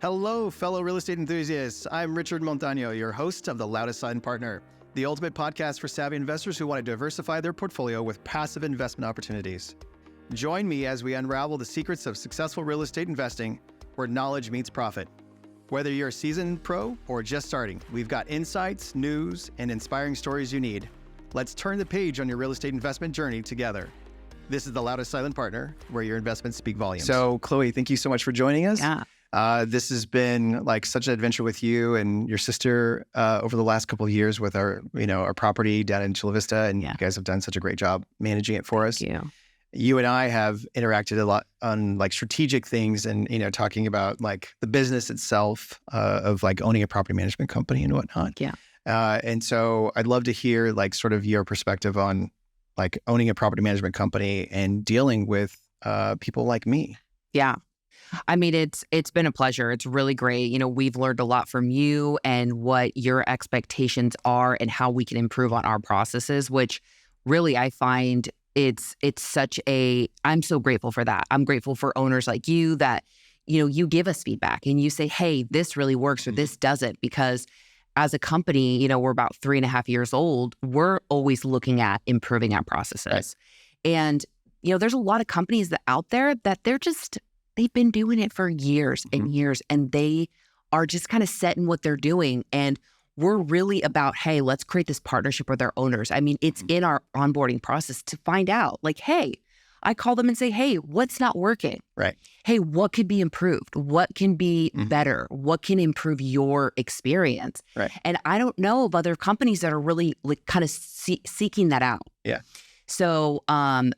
Hello, fellow real estate enthusiasts. I'm Richard Montano, your host of the Loudest Silent Partner, the ultimate podcast for savvy investors who want to diversify their portfolio with passive investment opportunities. Join me as we unravel the secrets of successful real estate investing, where knowledge meets profit. Whether you're a seasoned pro or just starting, we've got insights, news, and inspiring stories you need. Let's turn the page on your real estate investment journey together. This is the Loudest Silent Partner, where your investments speak volumes. So, Chloe, thank you so much for joining us. Yeah. This has been like such an adventure with you and your sister over the last couple of years with our property down in Chula Vista, and you guys have done such a great job managing it for us. Thank you. You and I have interacted a lot on like strategic things and, talking about like the business itself of like owning a property management company and whatnot. Yeah. And so I'd love to hear like sort of your perspective on like owning a property management company and dealing with people like me. Yeah. I mean, it's been a pleasure. It's really great. We've learned a lot from you and what your expectations are and how we can improve on our processes, which really I find I'm so grateful for that. I'm grateful for owners like you that, you give us feedback and you say, hey, this really works or this doesn't, because as a company, we're about 3.5 years old. We're always looking at improving our processes. Right. And, there's a lot of companies out there that they've been doing it for years and years, and they are just kind of set in what they're doing. And we're really about, hey, let's create this partnership with our owners. I mean, it's in our onboarding process to find out, like, hey, I call them and say, hey, what's not working? Right. Hey, what could be improved? What can be better? What can improve your experience? Right. And I don't know of other companies that are really like kind of seeking that out. Yeah. So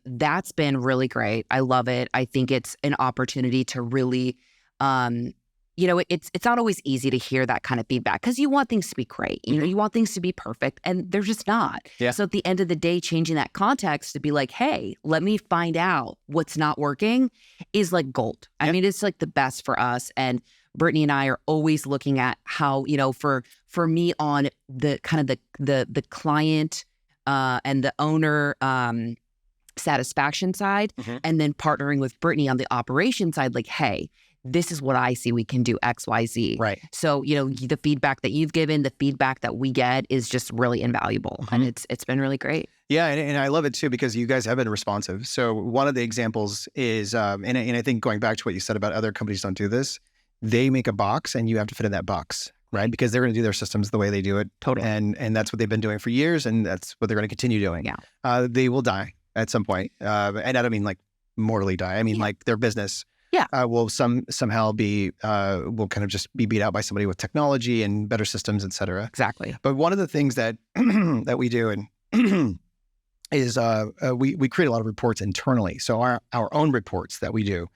that's been really great. I love it. I think it's an opportunity to really, it's not always easy to hear that kind of feedback because you want things to be great. You want things to be perfect, and they're just not. Yeah. So at the end of the day, changing that context to be like, hey, let me find out what's not working is like gold. Yeah. I mean, it's like the best for us. And Brittany and I are always looking at how, for me on the kind of the client and the owner satisfaction side, and then partnering with Brittany on the operation side, like, hey, this is what I see we can do X, Y, Z. Right. So, the feedback that you've given, the feedback that we get is just really invaluable. And it's been really great. Yeah. And I love it too, because you guys have been responsive. So one of the examples is, and I think going back to what you said about other companies don't do this, they make a box and you have to fit in that box. Right, because they're going to do their systems the way they do it, totally, and that's what they've been doing for years, and that's what they're going to continue doing. Yeah, they will die at some point, and I don't mean like mortally die. I mean like their business, will somehow be will kind of just be beat out by somebody with technology and better systems, et cetera. Exactly. But one of the things that that we do and is we create a lot of reports internally, so our own reports that we do,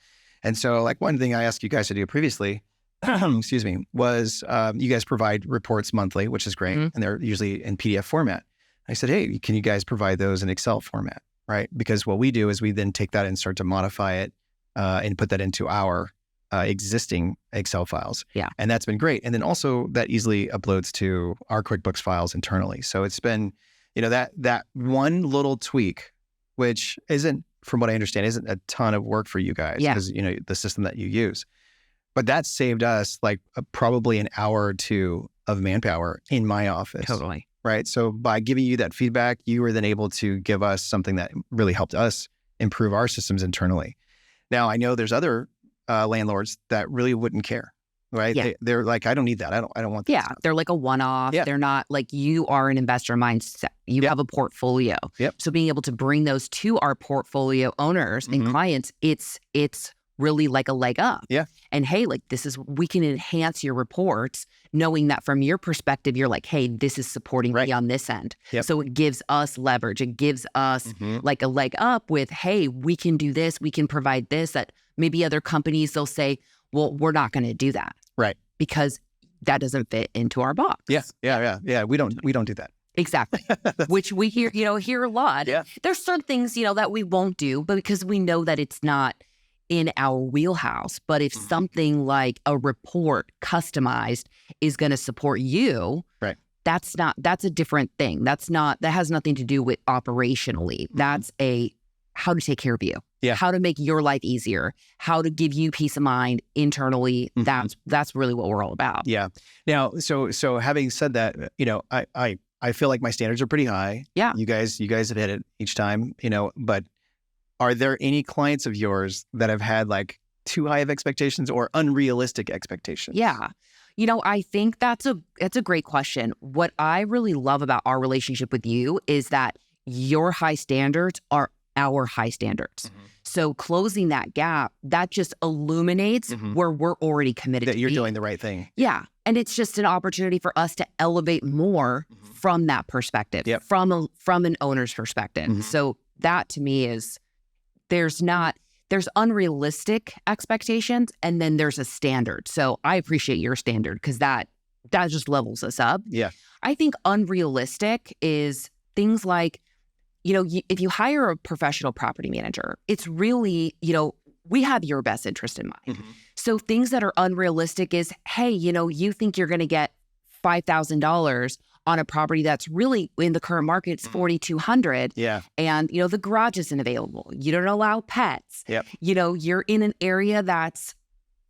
and so like one thing I asked you guys to do previously. Excuse me, was you guys provide reports monthly, which is great. And they're usually in PDF format. I said, hey, can you guys provide those in Excel format, right? Because what we do is we then take that and start to modify it and put that into our existing Excel files. Yeah. And that's been great. And then also that easily uploads to our QuickBooks files internally. So it's been, that one little tweak, which isn't, from what I understand, isn't a ton of work for you guys because, the system that you use. But that saved us like probably an hour or two of manpower in my office. Totally. Right. So by giving you that feedback, you were then able to give us something that really helped us improve our systems internally. Now, I know there's other landlords that really wouldn't care. Right. Yeah. They're like, I don't need that. I don't want that. Yeah. stuff. They're like a one-off. Yeah. They're not like, you are an investor mindset. You have a portfolio. Yep. So being able to bring those to our portfolio owners and clients, it's really like a leg up. Yeah. And hey, like we can enhance your reports knowing that from your perspective, you're like, hey, this is supporting me on this end. Yep. So it gives us leverage. It gives us like a leg up with, hey, we can do this. We can provide this that maybe other companies, they'll say, well, we're not going to do that. Right. Because that doesn't fit into our box. Yeah. We don't do that. Exactly. Which we hear a lot. Yeah. There's certain things, that we won't do, but because we know that it's not in our wheelhouse. But if something like a report customized is going to support you, right, that's a different thing. That has nothing to do with operationally. That's how to take care of you. how to make your life easier, how to give you peace of mind internally. That's really what we're all about. Yeah. Now, so having said that, I feel like my standards are pretty high. Yeah. You guys have hit it each time, but are there any clients of yours that have had like too high of expectations or unrealistic expectations? Yeah. I think that's a great question. What I really love about our relationship with you is that your high standards are our high standards. So closing that gap, that just illuminates where we're already committed that you're doing the right thing. Yeah. And it's just an opportunity for us to elevate more from that perspective, from an owner's perspective. So that to me is, there's unrealistic expectations, and then there's a standard. So I appreciate your standard because that just levels us up. Yeah. I think unrealistic is things like, if you hire a professional property manager, it's really, we have your best interest in mind. So things that are unrealistic is, hey, you think you're going to get $5,000 on a property that's really in the current market, it's $4,200. Yeah. And, the garage isn't available. You don't allow pets. Yep. You're in an area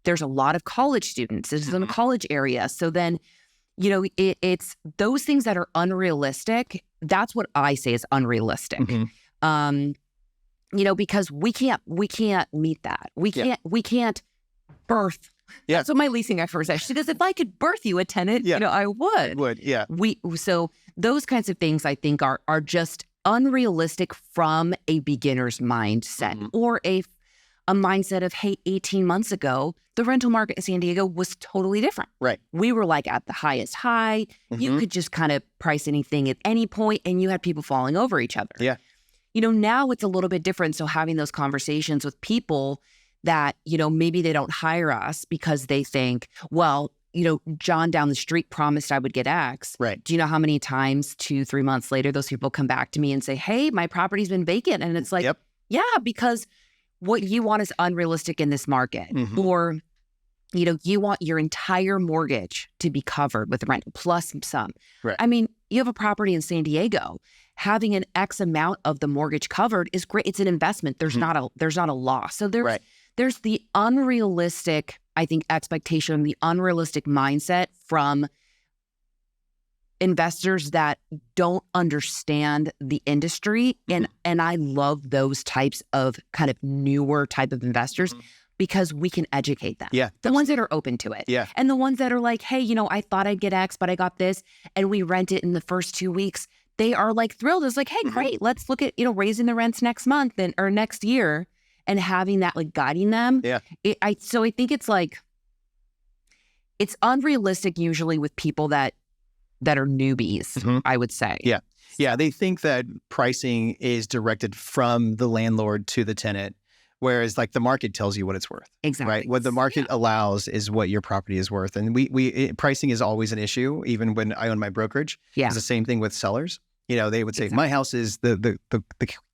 there's a lot of college students. This is in a college area. So then, it's those things that are unrealistic. That's what I say is unrealistic. Because we can't meet that. We can't birth. Yeah. That's what my leasing expert says. She goes, if I could birth you a tenant, I would. Yeah. So those kinds of things I think are just unrealistic from a beginner's mindset or a mindset of, hey, 18 months ago, the rental market in San Diego was totally different. Right. We were like at the highest high. You could just kind of price anything at any point, and you had people falling over each other. Yeah. Now it's a little bit different. So having those conversations with people that, maybe they don't hire us because they think, well, John down the street promised I would get X. Right. Do you know how many times 2-3 months later, those people come back to me and say, hey, my property's been vacant. And it's like, yeah, because what you want is unrealistic in this market. Or, you want your entire mortgage to be covered with rent plus some. Right. I mean, you have a property in San Diego. Having an X amount of the mortgage covered is great. It's an investment. There's not a loss. So there's the unrealistic, I think, expectation, the unrealistic mindset from investors that don't understand the industry. And I love those types of kind of newer type of investors because we can educate them. Yeah. The ones that are open to it. Yeah. And the ones that are like, hey, I thought I'd get X, but I got this. And we rent it in the first 2 weeks. They are like thrilled. It's like, hey, great. Let's look at, raising the rents next month or next year. And having that, like, guiding them. Yeah. So I think it's like, it's unrealistic usually with people that are newbies, I would say. Yeah. Yeah. They think that pricing is directed from the landlord to the tenant, whereas like the market tells you what it's worth. Exactly. Right. What the market allows is what your property is worth. And pricing is always an issue, even when I own my brokerage. Yeah. It's the same thing with sellers. They would say, my house is the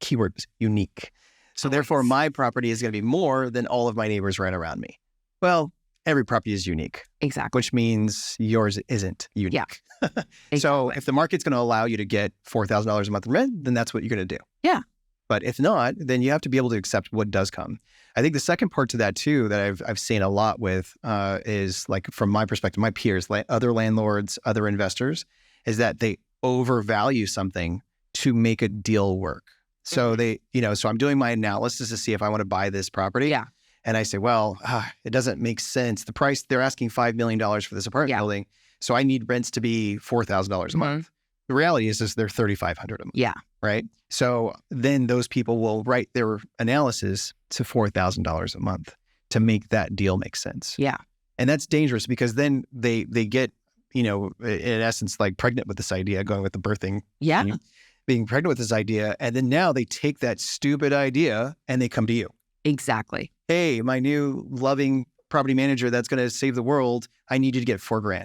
keyword is unique. So therefore, my property is going to be more than all of my neighbors right around me. Well, every property is unique. Exactly. Which means yours isn't unique. Yeah. Exactly. So if the market's going to allow you to get $4,000 a month in rent, then that's what you're going to do. Yeah. But if not, then you have to be able to accept what does come. I think the second part to that too, that I've seen a lot with is like, from my perspective, my peers, other landlords, other investors, is that they overvalue something to make a deal work. So so I'm doing my analysis to see if I want to buy this property. Yeah. And I say, well, it doesn't make sense. The price, they're asking $5 million for this apartment building. So I need rents to be $4,000 a month. The reality is they're $3,500 a month. Yeah. Right. So then those people will write their analysis to $4,000 a month to make that deal make sense. Yeah. And that's dangerous because then they get, in essence, like pregnant with this idea, going with the birthing. Yeah. Being pregnant with this idea. And then now they take that stupid idea and they come to you. Exactly. Hey, my new loving property manager that's going to save the world. I need you to get $4,000.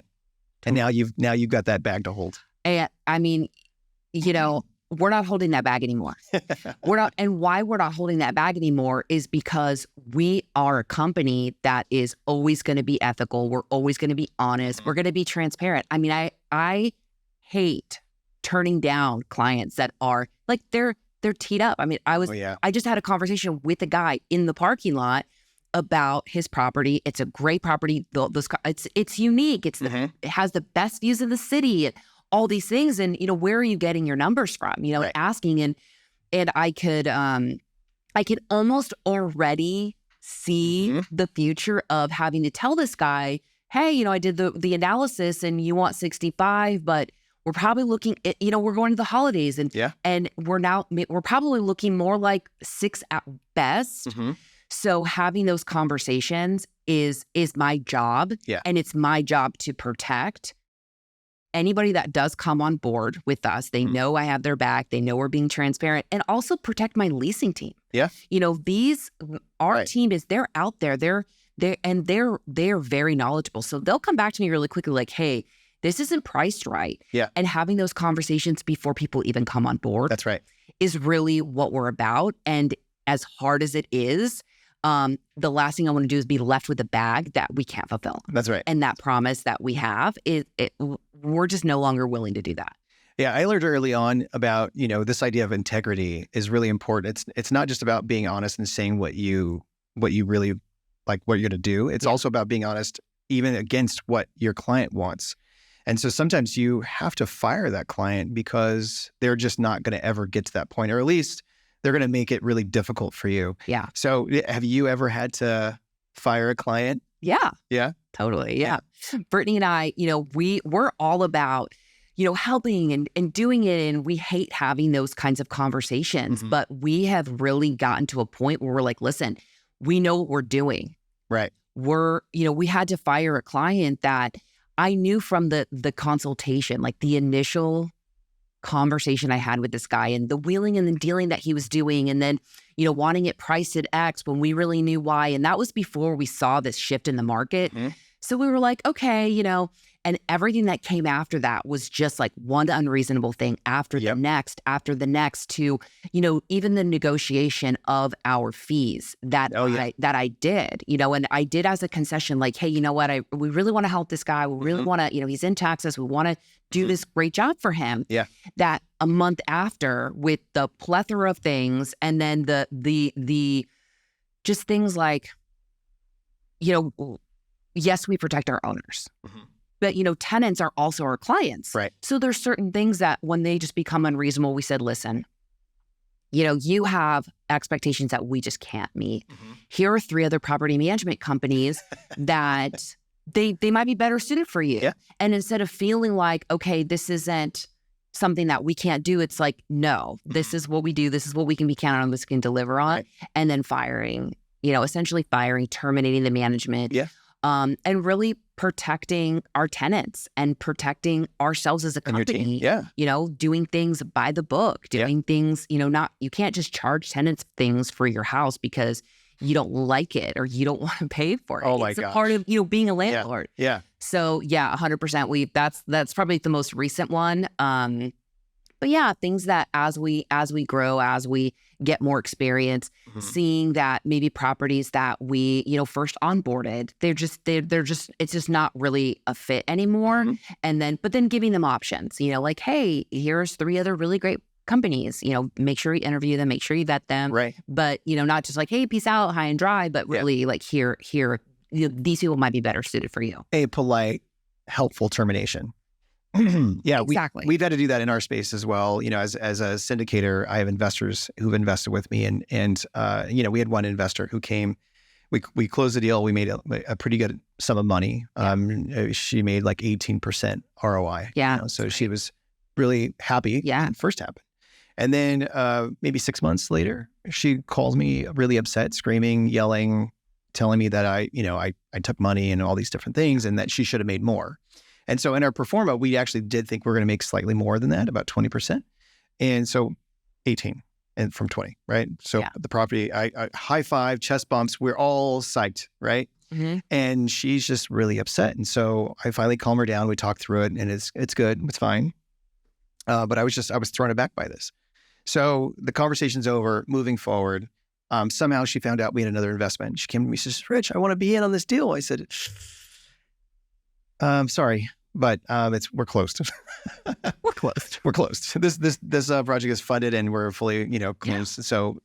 And now you've got that bag to hold. And I mean, we're not holding that bag anymore. And why we're not holding that bag anymore is because we are a company that is always going to be ethical. We're always going to be honest. We're going to be transparent. I mean, I hate turning down clients that are like, they're they're teed up. I mean, I just had a conversation with a guy in the parking lot about his property. It's a great property. It's unique. It has the best views of the city and all these things. And, where are you getting your numbers from? And asking, and I could almost already see the future of having to tell this guy, hey, I did the analysis and you want 65, but we're probably looking at, we're going to the holidays and we're probably looking more like 6 at best. So having those conversations is my job. And it's my job to protect anybody that does come on board with us. They know I have their back. They know we're being transparent, and also protect my leasing team. Our team they're out there. They're very knowledgeable. So they'll come back to me really quickly like, hey, this isn't priced right. And having those conversations before people even come on board. That's right. Is really what we're about. And as hard as it is, the last thing I want to do is be left with a bag that we can't fulfill. That's right. And that promise that we have, we're just no longer willing to do that. Yeah, I learned early on about, this idea of integrity is really important. It's not just about being honest and saying what you really like, what you're going to do. It's also about being honest even against what your client wants. And so sometimes you have to fire that client because they're just not going to ever get to that point, or at least they're going to make it really difficult for you. Yeah. So have you ever had to fire a client? Yeah. Yeah. Totally. Yeah. Brittany and I, we're all about, helping and doing it. And we hate having those kinds of conversations, but we have really gotten to a point where we're like, listen, we know what we're doing. Right. We had to fire a client that I knew from the consultation, like the initial conversation I had with this guy and the wheeling and the dealing that he was doing, and then, wanting it priced at X when we really knew why. And that was before we saw this shift in the market. So we were like, okay, and everything that came after that was just like one unreasonable thing after the next, to, even the negotiation of our fees that I did, and I did as a concession, like, hey, you know what? We really want to help this guy. We really want to, he's in Texas. We want to do this great job for him. That a month after, with the plethora of things, and then the just things like, yes, we protect our owners. But, tenants are also our clients. Right. So there's certain things that when they just become unreasonable, we said, listen, you have expectations that we just can't meet. Here are 3 other property management companies that they might be better suited for you. And instead of feeling like, okay, this isn't something that we can't do, it's like, no, this is what we do. This is what we can be counted on. This can deliver on. And then firing, essentially terminating the management. And really protecting our tenants and protecting ourselves as a company. Doing things by the book, doing things, you can't just charge tenants things for your house because you don't like it or you don't want to pay for it. It's a part of, being a landlord. So 100%. That's probably the most recent one. But yeah, things that as we grow, as we get more experience, seeing that maybe properties that we, first onboarded, it's just not really a fit anymore. But then giving them options, like, hey, here's 3 other really great companies, make sure you interview them, make sure you vet them. But, not just like, hey, peace out, high and dry, but really like here, these people might be better suited for you. A polite, helpful termination. Exactly. We've had to do that in our space as well. As a syndicator, I have investors who've invested with me, and we had one investor who came. We closed the deal. We made a pretty good sum of money. She made like 18% ROI. So she was really happy. When it first happened, and then maybe 6 months later, she calls me really upset, screaming, yelling, telling me that I took money and all these different things, and that she should have made more. And so in our pro forma, we actually did think we're going to make slightly more than that, about 20%. And so 18 and from 20, right? So the property, I high five, chest bumps, we're all psyched, right? And she's just really upset. And so I finally calm her down. We talk through it, and it's good. It's fine. But I was thrown aback by this. So the conversation's over, moving forward. Somehow she found out we had another investment. She came to me, she says, Rich, I want to be in on this deal. I said, sorry. But we're closed. We're closed. We're closed. This project is funded and we're fully, closed. So,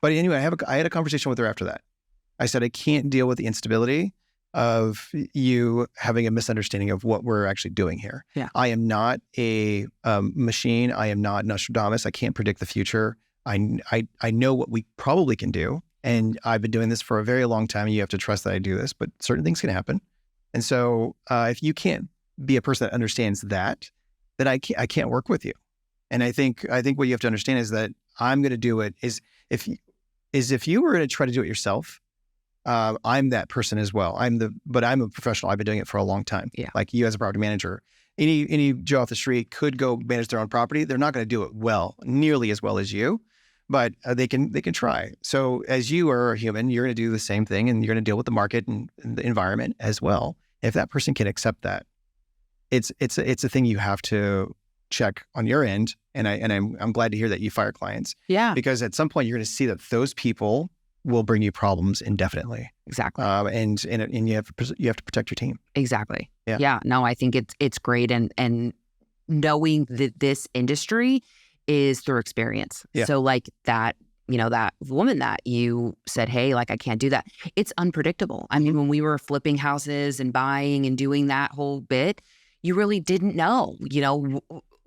but anyway, I had a conversation with her after that. I said, I can't deal with the instability of you having a misunderstanding of what we're actually doing here. Yeah. I am not a machine. I am not Nostradamus. I can't predict the future. I know what we probably can do. And I've been doing this for a very long time. And you have to trust that I do this, but certain things can happen. And so if you can't be a person that understands that, then I can't work with you. And I think what you have to understand is that I'm going to do it if you were going to try to do it yourself, I'm that person as well. But I'm a professional. I've been doing it for a long time. Yeah. Like you as a property manager, any Joe off the street could go manage their own property. They're not going to do it nearly as well as you, but they can try. So as you are a human, you're going to do the same thing, and you're going to deal with the market and the environment as well. If that person can accept that, it's a thing you have to check on your end. And I'm glad to hear that you fire clients. Yeah. Because at some point you're going to see that those people will bring you problems indefinitely. Exactly. And you have to protect your team. Exactly. Yeah. Yeah. No, I think it's great. And knowing that this industry is through experience. Yeah. So like that, that woman that you said, hey, like I can't do that. It's unpredictable. I mean, when we were flipping houses and buying and doing that whole bit, you really didn't know,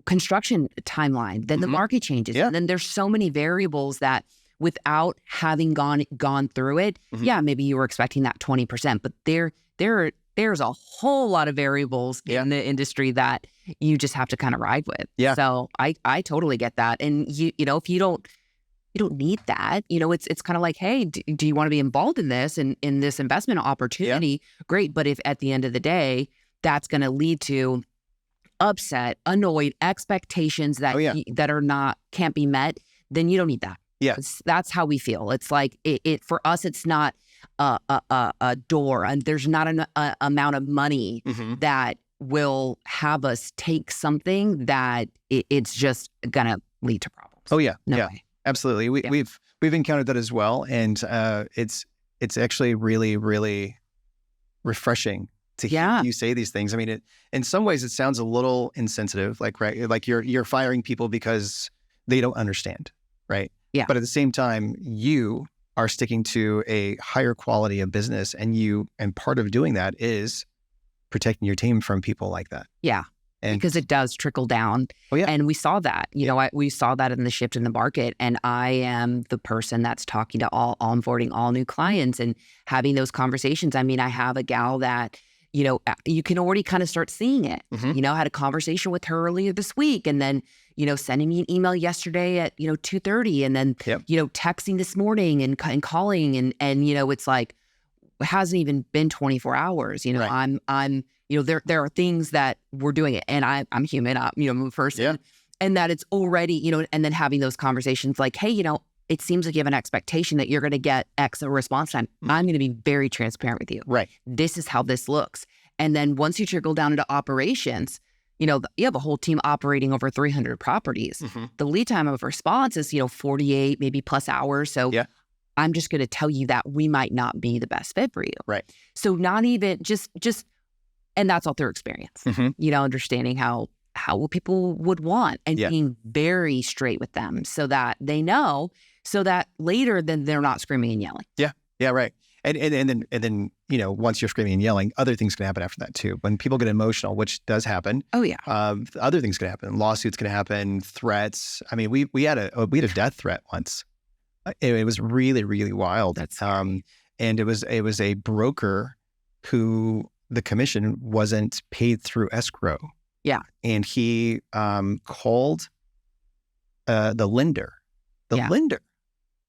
construction timeline, then the market changes. Yeah. And then there's so many variables that without having gone through it, yeah, maybe you were expecting that 20%, but there's a whole lot of variables in the industry that you just have to kind of ride with. Yeah. So I totally get that. And if you don't need that, it's kind of like, hey, do you want to be involved in this and in this investment opportunity? Yeah. Great. But if at the end of the day, that's going to lead to upset, annoyed expectations that can't be met, then you don't need that. Yeah. That's how we feel. It's like it for us, it's not a door, and there's not an amount of money that will have us take something that it's just gonna lead to problems. Oh yeah. No yeah. way. Absolutely. We've encountered that as well. And it's actually really, really refreshing to hear you say these things. I mean, in some ways it sounds a little insensitive, like you're firing people because they don't understand, right? Yeah. But at the same time, you are sticking to a higher quality of business, and part of doing that is protecting your team from people like that. Yeah. Because it does trickle down. Oh, yeah. And we saw that, we saw that in the shift in the market. And I am the person that's talking to onboarding all new clients and having those conversations. I mean, I have a gal that, you can already kind of start seeing it. I had a conversation with her earlier this week, and then, sending me an email yesterday at, 2:30, and then, texting this morning and calling. And it's like, it hasn't even been 24 hours. Right. I'm there are things that we're doing it, and I'm human, I'm a person, and that it's already, and then having those conversations like, hey, it seems like you have an expectation that you're going to get X response time. I'm going to be very transparent with you. Right. This is how this looks. And then once you trickle down into operations, you have a whole team operating over 300 properties. The lead time of response is, 48, maybe plus hours. So I'm just going to tell you that we might not be the best fit for you. Right. So not even just, and that's all through experience, understanding how people would want and being very straight with them so that they know, so that later then they're not screaming and yelling. Yeah. Yeah. Right. And then, once you're screaming and yelling, other things can happen after that too. When people get emotional, which does happen. Oh yeah. Other things can happen. Lawsuits can happen, threats. I mean, we had a death threat once. It was really, really wild. That's and it was a broker who the commission wasn't paid through escrow. Yeah. And he called the lender. Lender,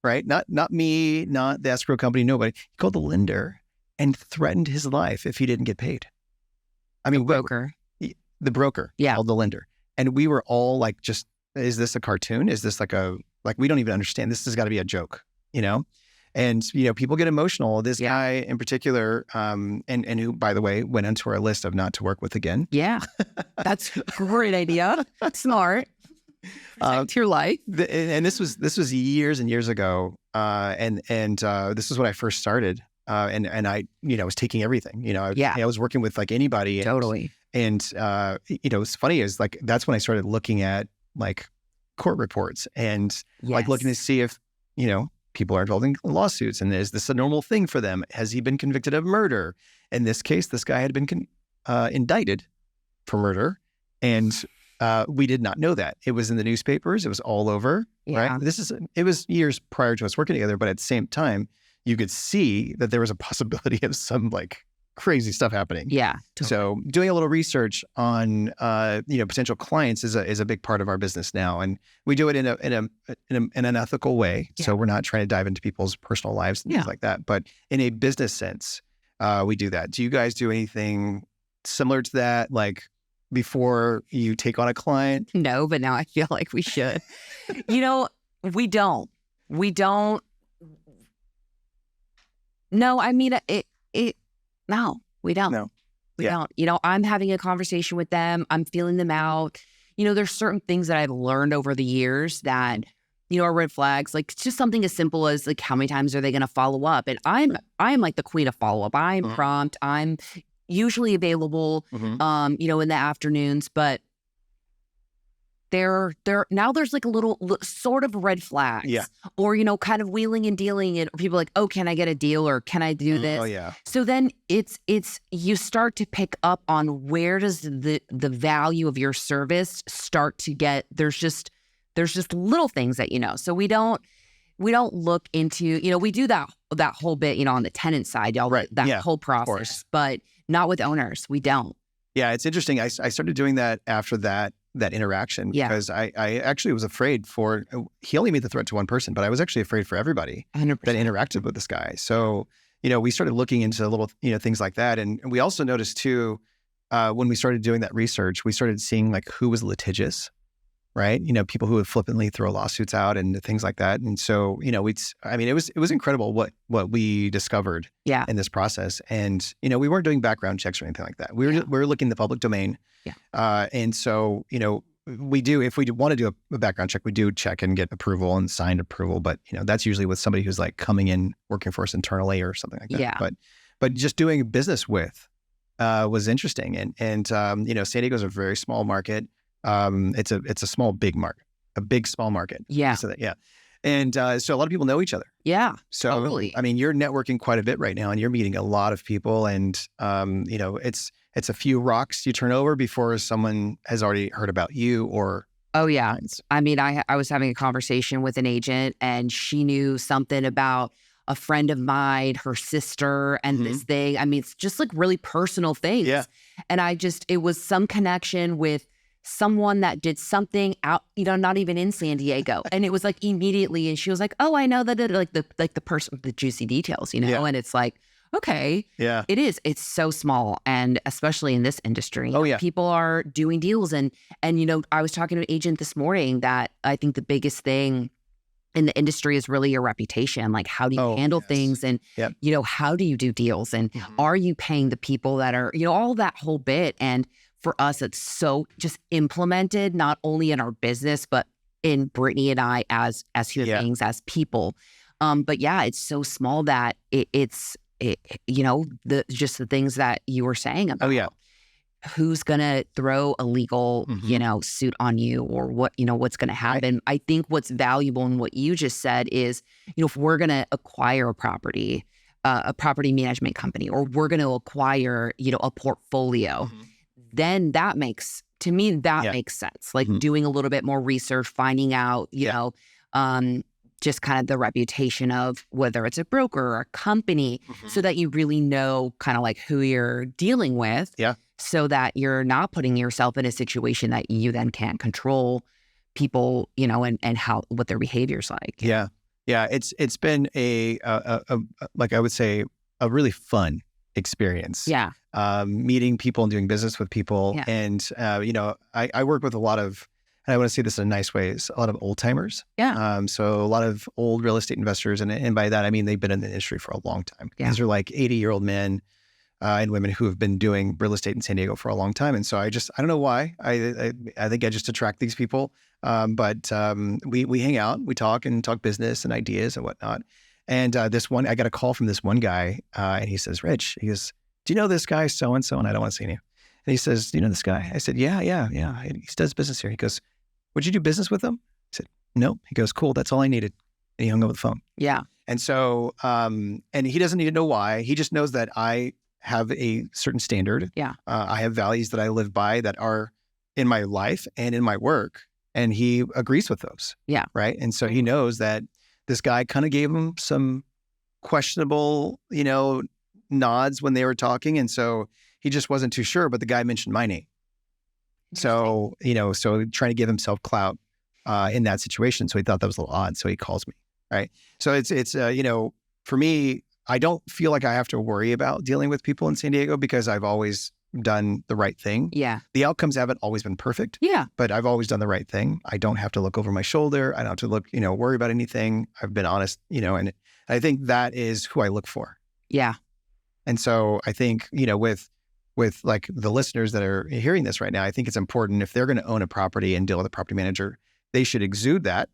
right? Not me, not the escrow company, nobody. He called the lender and threatened his life if he didn't get paid. I mean, the broker called the lender. And we were all like, just, is this a cartoon? Is this we don't even understand. This has got to be a joke, And, people get emotional. This guy in particular, and who, by the way, went onto our list of not to work with again. Yeah. That's a great idea. That's smart. Protect your life. And this was years and years ago. And this is when I first started. And I, was taking everything, I was working with like anybody. Totally. And what's funny is like, that's when I started looking at like court reports and like looking to see if, people are involved in lawsuits, and is this a normal thing for them? Has he been convicted of murder? In this case, this guy had been indicted for murder, and we did not know that. It was in the newspapers. It was all over, right? It was years prior to us working together, but at the same time, you could see that there was a possibility of some like crazy stuff happening. Yeah. Totally. So doing a little research on, potential clients is a big part of our business now. And we do it in an ethical way. Yeah. So we're not trying to dive into people's personal lives and things like that, but in a business sense, we do that. Do you guys do anything similar to that? Like before you take on a client? No, but now I feel like we should. We don't. No, I mean, no, we don't. No. We don't. I'm having a conversation with them. I'm feeling them out. There's certain things that I've learned over the years that, are red flags. Like just something as simple as like, how many times are they going to follow up? And I'm like the queen of follow up. I'm prompt. I'm usually available, in the afternoons, but now there's like a little sort of red flags, or kind of wheeling and dealing, and people are like, oh, can I get a deal, or can I do this? Oh yeah. So then it's you start to pick up on where does the value of your service start to get. There's just little things that So we don't look into we do that whole bit on the tenant side, that whole process, but not with owners. We don't. Yeah, it's interesting. I started doing that after that interaction because I actually was afraid he only made the threat to one person, but I was actually afraid for everybody 100%. That interacted with this guy. So, we started looking into little, things like that. And we also noticed too, when we started doing that research, we started seeing like who was litigious, right? People who would flippantly throw lawsuits out and things like that. And so, it was incredible what we discovered in this process. And, we weren't doing background checks or anything like that. We were looking in the public domain. Yeah. And so, we do, if we want to do a background check, we do check and get approval and signed approval. But, that's usually with somebody who's like coming in, working for us internally or something like that. Yeah. But just doing business with was interesting. And San Diego's a very small market. It's a small, big market, a big, small market. Yeah. So and so a lot of people know each other. Yeah. So, totally. You're networking quite a bit right now, and you're meeting a lot of people, and, it's a few rocks you turn over before someone has already heard about you or. Oh yeah. I was having a conversation with an agent, and she knew something about a friend of mine, her sister, and this thing. It's just like really personal things. Yeah. And it was some connection with someone that did something out, not even in San Diego. And it was like immediately, and she was like, oh, I know that the person with the juicy details, and it's like, okay, it is. It's so small. And especially in this industry, people are doing deals. And I was talking to an agent this morning that I think the biggest thing in the industry is really your reputation. Like, how do you handle things? And, how do you do deals? And are you paying the people that are, all that whole bit? And for us, it's so just implemented, not only in our business, but in Brittany and I as human beings, as people. But it's so small that it's the things that you were saying about. Oh, yeah. Who's going to throw a legal, suit on you, or what's going to happen. I think what's valuable in what you just said is, if we're going to acquire a property management company, or we're going to acquire, a portfolio, then that makes sense. Like doing a little bit more research, finding out, just kind of the reputation of whether it's a broker or a company, so that you really know kind of like who you're dealing with. Yeah. So that you're not putting yourself in a situation that you then can't control people, and what their behavior's like. Yeah. Yeah. It's been like I would say, a really fun experience. Yeah. Meeting people and doing business with people. Yeah. And, I work with a lot of, and I want to say this in nice ways, a lot of old timers. Yeah. So a lot of old real estate investors. And by that, I mean, they've been in the industry for a long time. Yeah. These are like 80-year-old men and women who have been doing real estate in San Diego for a long time. And so I don't know why. I think I just attract these people. But we hang out, we talk business and ideas and whatnot. And I got a call from this one guy, and he says, Rich, do you know this guy so-and-so? And I don't want to say any. And he says, "You know this guy?" I said, "Yeah. He does business here." He goes, "Would you do business with him?" I said, "No." He goes, "Cool. That's all I needed." And he hung up the phone. Yeah. And so, and he doesn't need to know why. He just knows that I have a certain standard. Yeah. I have values that I live by that are in my life and in my work. And he agrees with those. Yeah. Right. And so he knows that this guy kind of gave him some questionable, nods when they were talking. And so he just wasn't too sure, but the guy mentioned my name. So, so trying to give himself clout in that situation. So he thought that was a little odd. So he calls me. Right. So it's for me, I don't feel like I have to worry about dealing with people in San Diego because I've always done the right thing. Yeah. The outcomes haven't always been perfect. Yeah. But I've always done the right thing. I don't have to look over my shoulder. I don't have to look, worry about anything. I've been honest, and I think that is who I look for. Yeah. And so I think, with like the listeners that are hearing this right now, I think it's important if they're going to own a property and deal with a property manager, they should exude that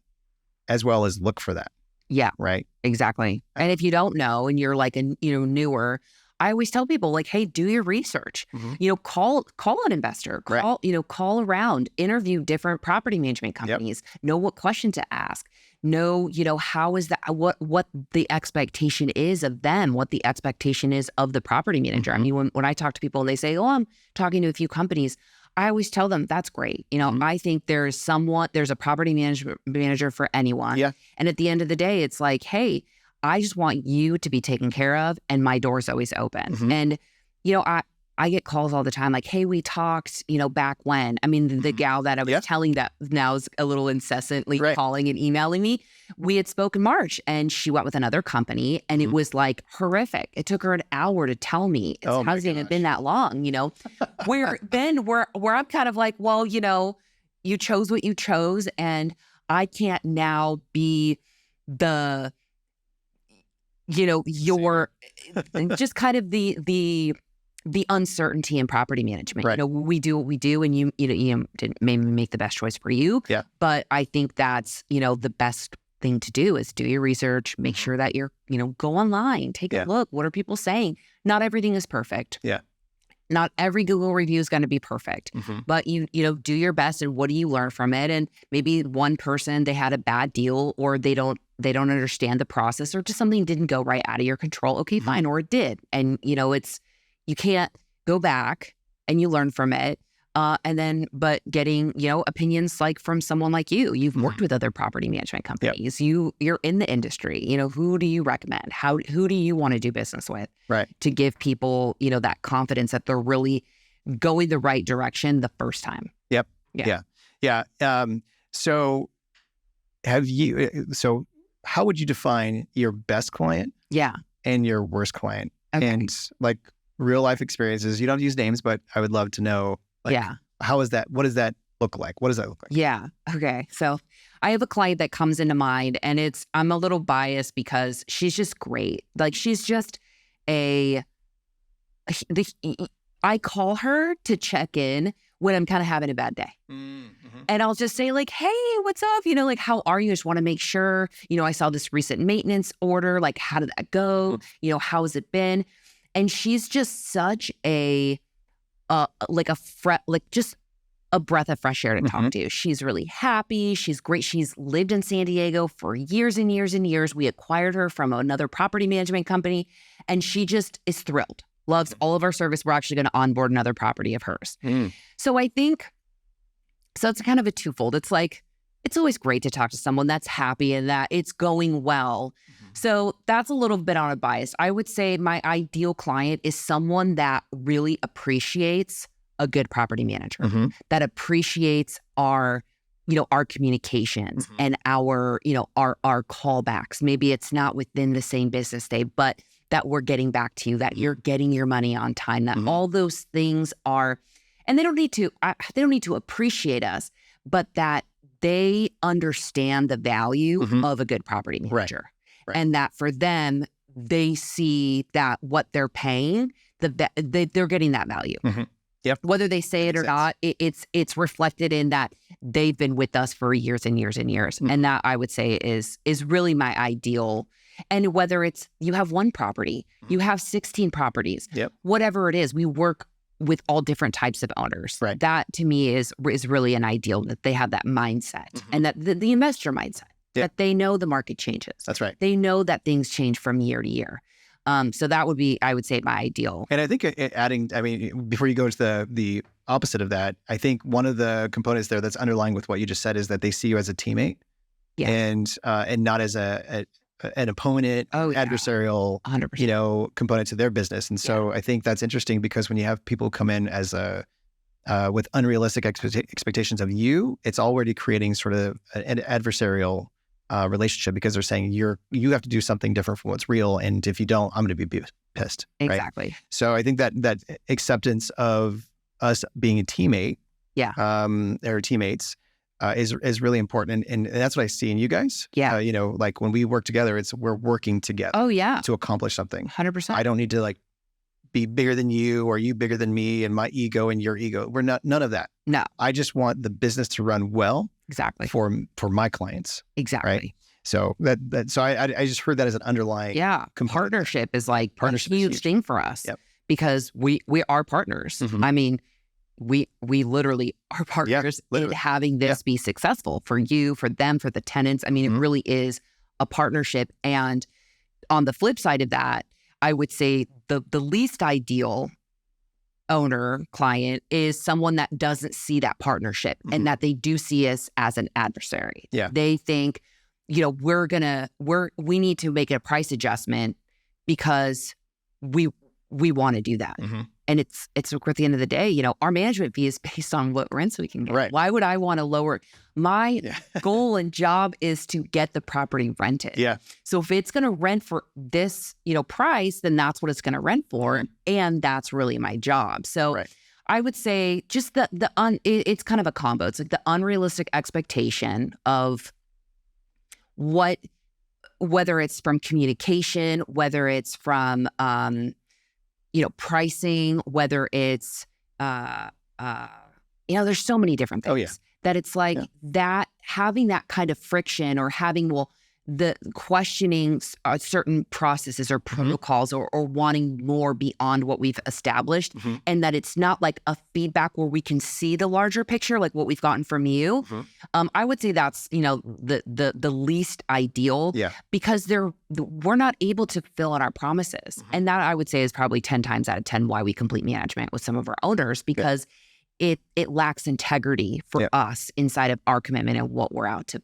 as well as look for that. Yeah. Right. Exactly. And if you don't know and you're like newer, I always tell people like, hey, do your research. Mm-hmm. Call an investor, call around, interview different property management companies, know what question to ask, know, how is that, what the expectation is of them, what the expectation is of the property manager. Mm-hmm. I mean, when I talk to people and they say, oh, I'm talking to a few companies, I always tell them that's great. Mm-hmm. I think there's a property manager for anyone. Yeah. And at the end of the day, it's like, hey, I just want you to be taken care of and my door's always open. Mm-hmm. And, I get calls all the time like, hey, we talked, back when. I mean, the gal that I was telling that now is a little incessantly calling and emailing me. We had spoken March and she went with another company and it was like horrific. It took her an hour to tell me. It hasn't even been that long, where I'm kind of like, well, you chose what you chose and I can't now be the, your just kind of the uncertainty in property management. Right. We do what we do and you didn't maybe make the best choice for you. Yeah. But I think that's, the best thing to do is do your research, make sure that you're, go online, take a look. What are people saying? Not everything is perfect. Yeah. Not every Google review is going to be perfect, but you do your best and what do you learn from it? And maybe one person, they had a bad deal or they don't understand the process or just something didn't go right out of your control. Okay, fine. Or it did. And, you can't go back and you learn from it. But getting, opinions like from someone like you've worked with other property management companies, you're in the industry, who do you recommend? Who do you want to do business with? Right. To give people, that confidence that they're really going the right direction the first time. Yep. Yeah. So how would you define your best client? Yeah. And your worst client? Okay. And like real life experiences. You don't have to use names, but I would love to know, how is that? What does that look like? What does that look like? Yeah. Okay. So I have a client that comes into mind and I'm a little biased because she's just great. Like she's just I call her to check in when I'm kind of having a bad day. Mm-hmm. And I'll just say like, hey, what's up? Like, how are you? I just want to make sure, I saw this recent maintenance order. Like, how did that go? Mm-hmm. How has it been? And she's just such just a breath of fresh air to talk to. She's really happy. She's great. She's lived in San Diego for years and years and years. We acquired her from another property management company, and she just is thrilled. Loves all of our service. We're actually going to onboard another property of hers. So I think, it's kind of a twofold. It's like, it's always great to talk to someone that's happy and that it's going well. So that's a little bit on a bias. I would say my ideal client is someone that really appreciates a good property manager, that appreciates our communications and our callbacks. Maybe it's not within the same business day, but that we're getting back to you, that you're getting your money on time, that all those things are, and they don't need to appreciate us, but that they understand the value of a good property manager. Right. And that for them, they see that what they're paying, they're getting that value. Yep. Whether they say it or not, it's reflected in that they've been with us for years and years and years. And that I would say is really my ideal. And whether it's you have one property, you have 16 properties, whatever it is, we work with all different types of owners. Right. That to me is really an ideal, that they have that mindset and that the investor mindset, that they know the market changes. That's right. They know that things change from year to year. So that would be, I would say, my ideal. And I think before you go to the opposite of that, I think one of the components there that's underlying with what you just said is that they see you as a teammate, and not as an opponent, adversarial, 100%. Component to their business. And so I think that's interesting, because when you have people come in as with unrealistic expectations of you, it's already creating sort of an adversarial relationship, because they're saying you have to do something different from what's real, and if you don't, I'm going to be pissed. Exactly. Right? So I think that acceptance of us being a teammate, or teammates, is really important, and that's what I see in you guys. Yeah. Like when we work together, we're working together. Oh yeah. To accomplish something. 100%. I don't need to be bigger than you, or you bigger than me, and my ego and your ego. We're none of that. No. I just want the business to run well. Exactly. For my clients. Exactly. Right? So so I just heard that as an underlying partnership is a huge thing for us. Yep. Because we are partners. Mm-hmm. I mean, we literally are partners in having this be successful for you, for them, for the tenants. I mean, it really is a partnership. And on the flip side of that, I would say the least ideal owner client is someone that doesn't see that partnership and that they do see us as an adversary. Yeah. They think, we need to make a price adjustment because we want to do that. Mm-hmm. And it's at the end of the day, our management fee is based on what rents we can get. Right. Why would I want to lower? My goal and job is to get the property rented. Yeah. So if it's going to rent for this, price, then that's what it's going to rent for. And that's really my job. So I would say just it's kind of a combo. It's like the unrealistic expectation of whether it's from communication, whether it's from, pricing, whether it's, there's so many different things that it's that having that kind of friction or having, the questioning certain processes or protocols or wanting more beyond what we've established, and that it's not like a feedback where we can see the larger picture, like what we've gotten from you. I would say that's, the least ideal because we're not able to fill in our promises. And that I would say is probably 10 times out of 10 why we complete management with some of our owners, because it lacks integrity for us inside of our commitment and what we're out to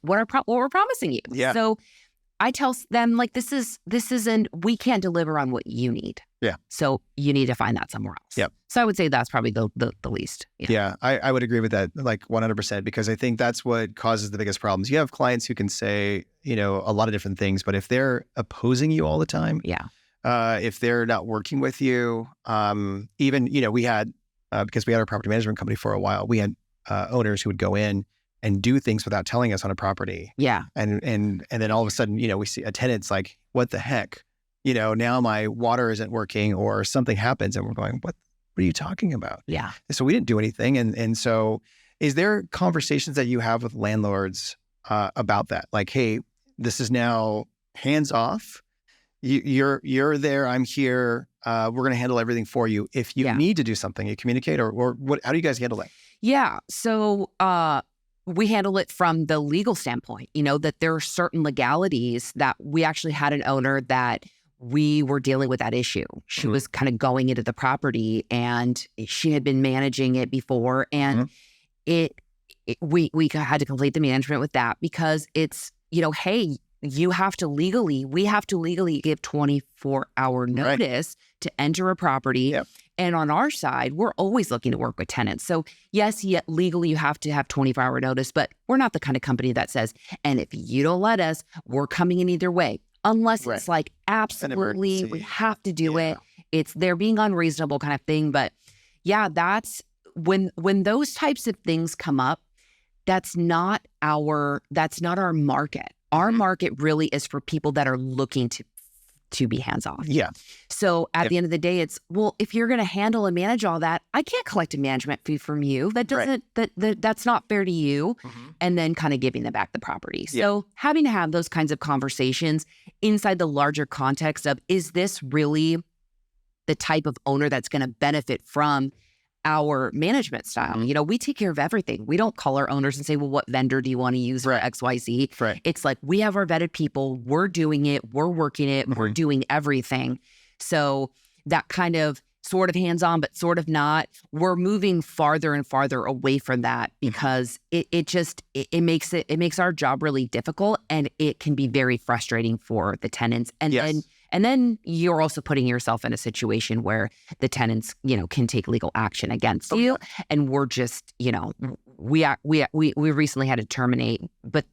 what we're promising you. Yeah. So I tell them this isn't, we can't deliver on what you need. Yeah. So you need to find that somewhere else. Yep. So I would say that's probably the least. Yeah. I would agree with that 100%, because I think that's what causes the biggest problems. You have clients who can say, a lot of different things, but if they're opposing you all the time, if they're not working with you, even, we had, because we had our property management company for a while, we had owners who would go in and do things without telling us on a property. Yeah. And then all of a sudden, we see a tenant's like, what the heck? Now my water isn't working or something happens and we're going, what are you talking about? Yeah. So we didn't do anything. And so is there conversations that you have with landlords about that? Like, hey, this is now hands off. You're there, I'm here. We're going to handle everything for you. If you need to do something, you communicate or what, how do you guys handle that? Yeah. So, we handle it from the legal standpoint, that there are certain legalities that we actually had an owner that we were dealing with that issue. She was kind of going into the property and she had been managing it before. And we had to complete the management with that because it's, hey, we have to legally give 24-hour notice to enter a property. Yep. And on our side, we're always looking to work with tenants. So yes, legally you have to have 24-hour notice, but we're not the kind of company that says, and if you don't let us, we're coming in either way. Unless it's like, absolutely, we have to do it. It's they're being unreasonable kind of thing. But yeah, that's when those types of things come up, that's not our market. Our market really is for people that are looking to be hands-off. Yeah. So at the end of the day, it's, well, if you're going to handle and manage all that, I can't collect a management fee from you. That doesn't, that's not fair to you. And then kind of giving them back the property. So having to have those kinds of conversations inside the larger context of, is this really the type of owner that's going to benefit from our management style. We take care of everything. We don't call our owners and say, well, what vendor do you want to use for XYZ? Right. It's like, we have our vetted people. We're doing it. We're working it. We're doing everything. So that kind of sort of hands-on, but sort of not. We're moving farther and farther away from that because it makes our job really difficult, and it can be very frustrating for the tenants. And then you're also putting yourself in a situation where the tenants, can take legal action against you. And we're just, we recently had to terminate, but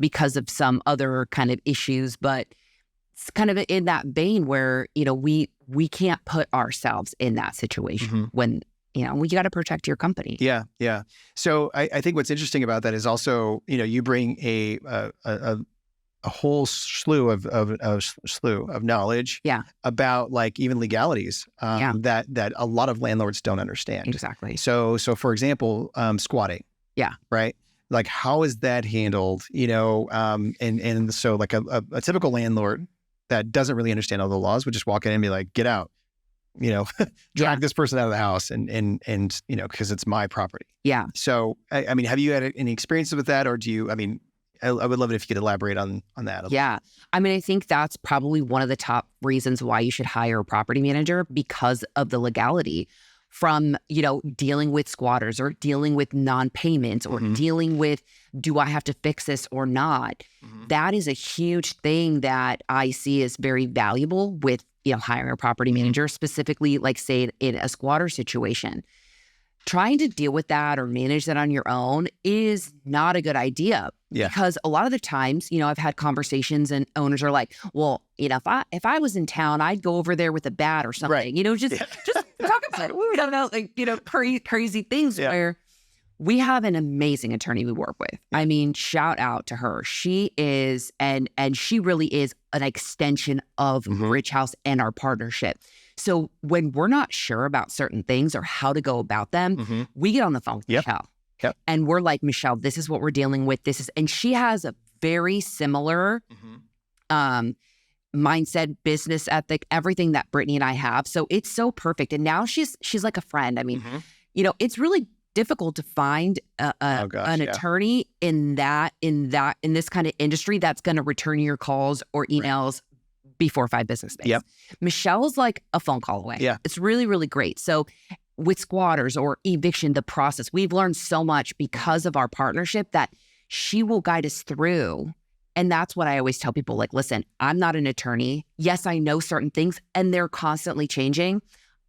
because of some other kind of issues. But it's kind of in that vein where, we can't put ourselves in that situation when, we got to protect your company. Yeah. Yeah. So I think what's interesting about that is also, you bring a whole slew of knowledge about like even legalities that a lot of landlords don't understand. Exactly. So for example, squatting. Yeah. Right. Like how is that handled? And so like a typical landlord that doesn't really understand all the laws would just walk in and be like, get out, drag this person out of the house and because it's my property. Yeah. So I mean, have you had any experiences with that, or do you? I mean, I would love it if you could elaborate on that. Yeah. I mean, I think that's probably one of the top reasons why you should hire a property manager, because of the legality from, dealing with squatters or dealing with non-payments or dealing with, do I have to fix this or not? That is a huge thing that I see as very valuable with, hiring a property manager, specifically like say in a squatter situation. Trying to deal with that or manage that on your own is not a good idea. Yeah. Because a lot of the times, I've had conversations and owners are like, well, if I was in town, I'd go over there with a bat or something, right. Just talk about it. We don't know, like, crazy things where we have an amazing attorney we work with. I mean, shout out to her. She is, and she really is an extension of Rich House and our partnership. So when we're not sure about certain things or how to go about them, we get on the phone with Michelle. Yep. And we're like, Michelle, this is what we're dealing with. And she has a very similar mindset, business ethic, everything that Brittany and I have. So it's so perfect. And now she's like a friend. I mean, it's really difficult to find an attorney in this kind of industry that's going to return your calls or emails before 5 business days. Yep. Michelle's like a phone call away. Yeah. It's really, really great. So with squatters or eviction, the process, we've learned so much because of our partnership that she will guide us through. And that's what I always tell people, like, listen, I'm not an attorney. Yes, I know certain things and they're constantly changing.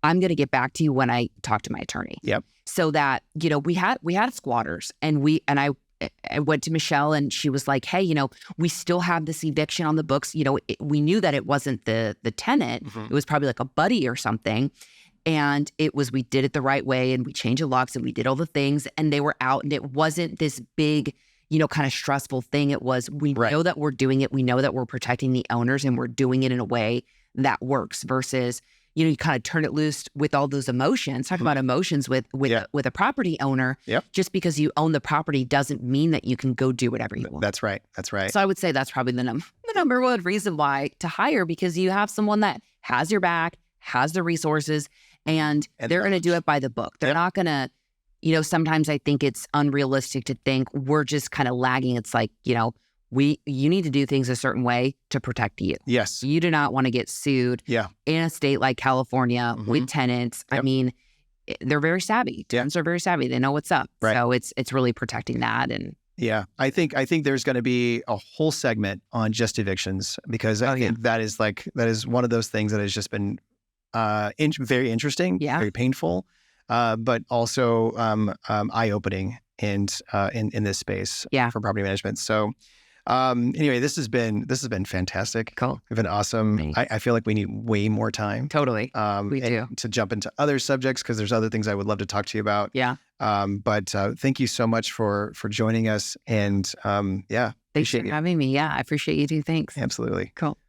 I'm going to get back to you when I talk to my attorney. Yep. So that, we had squatters and I went to Michelle and she was like, hey, we still have this eviction on the books. We knew that it wasn't the tenant. It was probably like a buddy or something. And we did it the right way and we changed the locks and we did all the things and they were out and it wasn't this big, kind of stressful thing. It was, we know that we're doing it. We know that we're protecting the owners and we're doing it in a way that works versus, you kind of turn it loose with all those emotions. Talk about emotions with a property owner. Yep. Just because you own the property doesn't mean that you can go do whatever you want. That's right. So I would say that's probably the number one reason why to hire, because you have someone that has your back, has the resources, and they're going to do it by the book. They're not going to, sometimes I think it's unrealistic to think we're just kind of lagging. It's like, you need to do things a certain way to protect you. Yes. You do not want to get sued in a state like California with tenants. Yep. I mean, they're very savvy. Tenants are very savvy. They know what's up. Right. So it's really protecting that. And yeah, I think there's going to be a whole segment on just evictions because I think that is one of those things that has just been very interesting, very painful, but also eye-opening and in this space for property management. So anyway, this has been fantastic. Cool. It's been awesome. I feel like we need way more time. Totally. We do. To jump into other subjects because there's other things I would love to talk to you about. Yeah. But thank you so much for joining us. And thanks for having me. Yeah, I appreciate you too. Thanks. Absolutely. Cool.